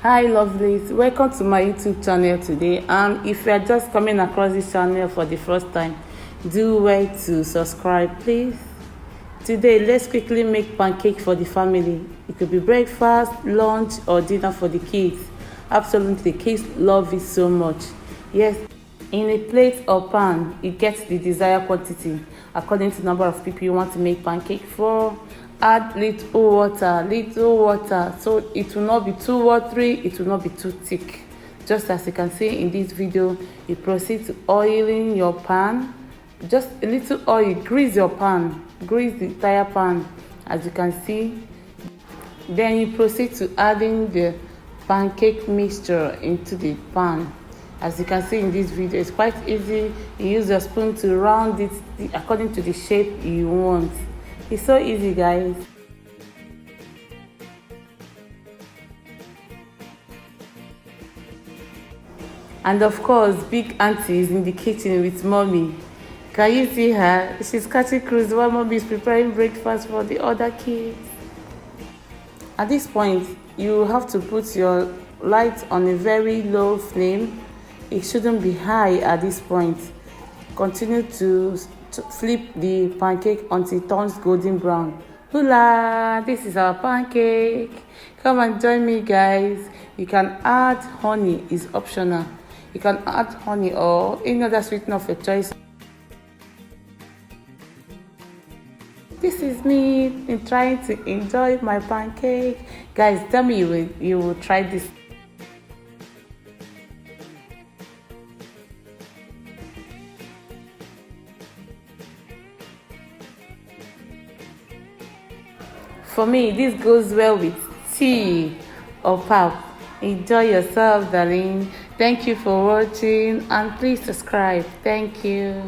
Hi lovelies, welcome to my YouTube channel today, and if you are just coming across this channel for the first time, do well to subscribe please. Today let's quickly make pancake for the family. It could be breakfast, lunch or dinner for the kids. Absolutely, the kids love it so much. Yes, in a plate or pan, it gets the desired quantity according to the number of people you want to make pancake for. Add little water, so it will not be too watery, it will not be too thick. Just as you can see in this video, you proceed to oiling your pan. Just a little oil, grease your pan, grease the entire pan as you can see. Then you proceed to adding the pancake mixture into the pan. As you can see in this video, it's quite easy. You use your spoon to round it according to the shape you want. It's so easy, guys. And of course, big auntie is in the kitchen with mommy. Can you see her? She's catching cruise while mommy is preparing breakfast for the other kids. At this point, you have to put your light on a very low flame. It shouldn't be high at this point. Continue to flip the pancake until it turns golden brown. Hula! This is our pancake. Come and join me, guys. You can add honey, it's optional. You can add honey or any other sweetener of your choice. This is me in trying to enjoy my pancake. Guys, tell me you will try this. For me, this goes well with tea or pap. Enjoy yourself, darling. Thank you for watching and please subscribe. Thank you.